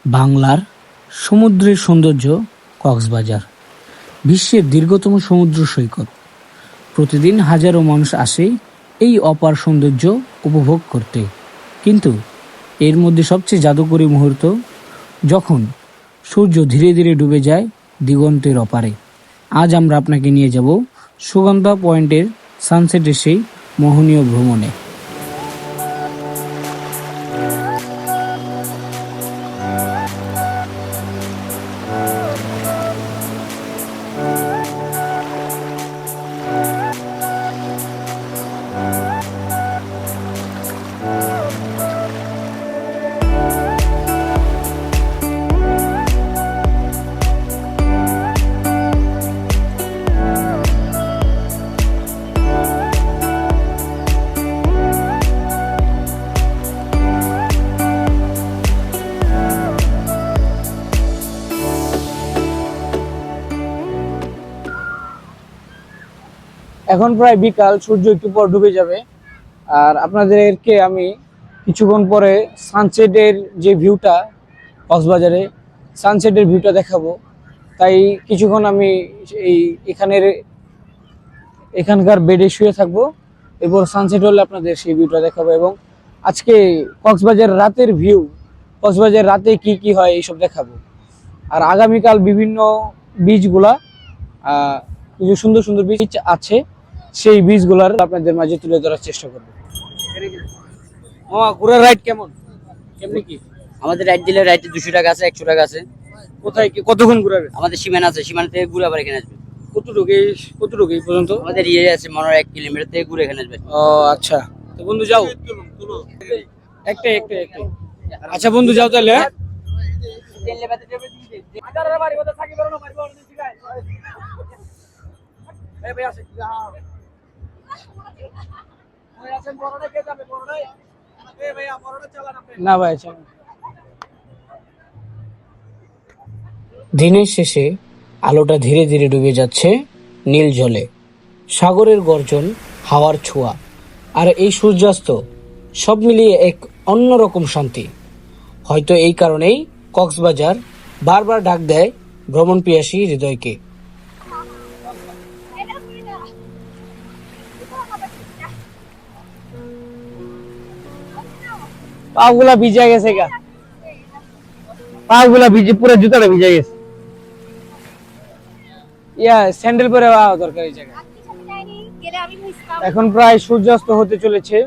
বাংলার সমুদ্রের সৌন্দর্য কক্সবাজার বিশ্বের দীর্ঘতম সমুদ্র সৈকত। প্রতিদিন হাজারো মানুষ আসে এই অপার সৌন্দর্য উপভোগ করতে। কিন্তু এর মধ্যে সবচেয়ে জাদুকরী মুহূর্ত যখন সূর্য ধীরে ধীরে ডুবে যায় দিগন্তের অপারে। আজ আমরা আপনাকে নিয়ে যাব সুগন্ধা পয়েন্টের সানসেটের সেই মোহনীয় ভ্রমণে। এখন প্রায় বিকাল, সূর্য একটু পর ডুবে যাবে। আর আপনাদেরকে আমি কিছুক্ষণ পরে সানসেটের যে ভিউটা, কক্সবাজারে সানসেটের ভিউটা দেখাবো। তাই কিছুক্ষণ আমি এই এখানকার বেডে শুয়ে থাকবো, এরপর সানসেট হলে আপনাদের সেই ভিউটা দেখাবো। এবং আজকে কক্সবাজার রাতের ভিউ, কক্সবাজার রাতে কি কি হয় এইসব দেখাবো। আর আগামীকাল বিভিন্ন বীচগুলা, কিছু সুন্দর সুন্দর বীচ আছে, সেই বীচগুলার আপনাদের মাঝে তুলে ধরার চেষ্টা করবো। ঘোরার রাইড কেমন, কেমনি কি? আমাদের রাইড দিলে রাইডে 200 টাকা আছে, 100 টাকা আছে। কোথায় কি কতক্ষণ ঘুরাবে? আমাদের সীমানা আছে, সীমানা থেকে ঘুরে আবার এখানে আসবে। কতটুকু এই পর্যন্ত? আমাদের আছে মনে 1 কিলোমিটার থেকে ঘুরে এখানে আসবে। ও আচ্ছা, তো বন্ধু যাও, একটাই। আচ্ছা বন্ধু যাও তাহলে, হ্যাঁ? না ভাই, চলো। দিনের শেষে আলোটা ধীরে ধীরে ডুবে যাচ্ছে নীল জলে। সাগরের গর্জন, হাওয়ার ছোঁয়া আর এই সূর্যাস্ত সব মিলিয়ে এক অন্যরকম শান্তি। হয়তো এই কারণেই কক্সবাজার বারবার ডাক দেয় ভ্রমণ পিয়াসী হৃদয়কে। পাগুলা ভিজে গেছে গা, পাগুলা ভিজে, পুরো জুতাটা ভিজে গেছে। স্যান্ডেল পরে যাওয়া দরকার এই জায়গায়। এখন প্রায় সূর্যাস্ত হতে চলেছে,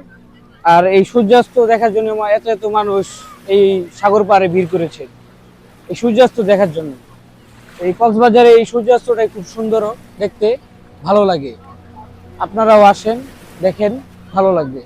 আর এই সূর্যাস্ত দেখার জন্য এত এত মানুষ এই সাগর পাড়ে ভিড় করেছে এই সূর্যাস্ত দেখার জন্য। এই কক্সবাজারে এই সূর্যাস্তটাই খুব সুন্দর দেখতে, ভালো লাগে। আপনারাও আসেন, দেখেন, ভালো লাগবে।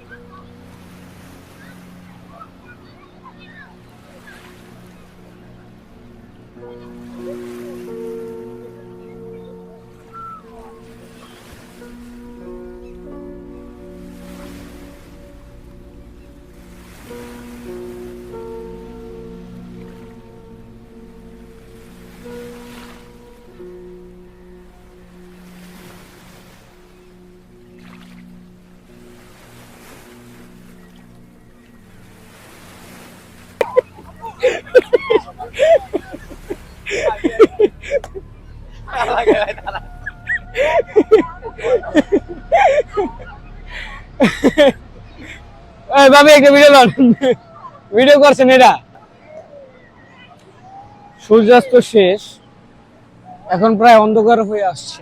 ভিডিও করছেন এটা? সূর্যাস্ত শেষ, এখন প্রায় অন্ধকার হয়ে আসছে।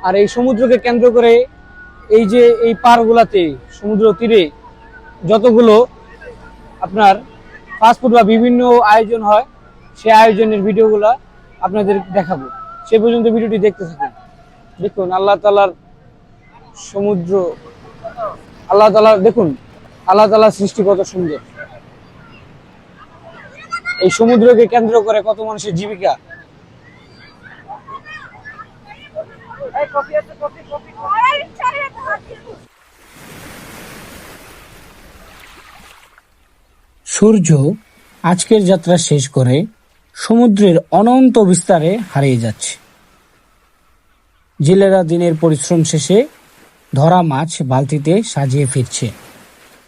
আর এই সমুদ্রকে কেন্দ্র করে এই যে এই পাড়গুলাতে, সমুদ্র তীরে যতগুলো আপনার ফাস্টফুড বা বিভিন্ন আয়োজন হয়, সেই আয়োজনের ভিডিওগুলা আপনাদের দেখাবো। সে পর্যন্ত ভিডিওটি দেখতে থাকুন। দেখুন আল্লাহ তাআলার সমুদ্র, আল্লাহ তাআলা, দেখুন আল্লাহ তাআলার সৃষ্টি কত সুন্দর। এই সমুদ্রকে কেন্দ্র করে কত মানুষের জীবিকা। সূর্য আজকের যাত্রা শেষ করে সমুদ্রের অনন্ত বিস্তারে হারিয়ে যাচ্ছে। জেলেরা দিনের পরিশ্রম শেষে ধরা মাছ বালতিতে সাজিয়ে ফিরছে।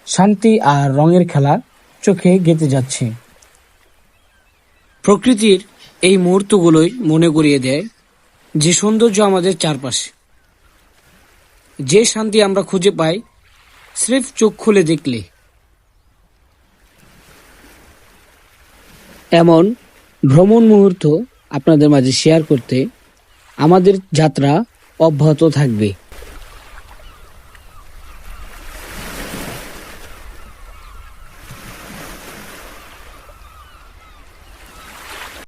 শান্তি আর রঙের খেলা চোখে গেঁথে যাচ্ছে। প্রকৃতির এই মুহূর্তগুলোই মনে করিয়ে দেয় যে সৌন্দর্য আমাদের চারপাশে, যে শান্তি আমরা খুঁজে পাই স্রেফ চোখ খুলে দেখলে। এমন ভ্রমণ মুহূর্ত আপনাদের মাঝে শেয়ার করতে আমাদের যাত্রা অব্যাহত থাকবে।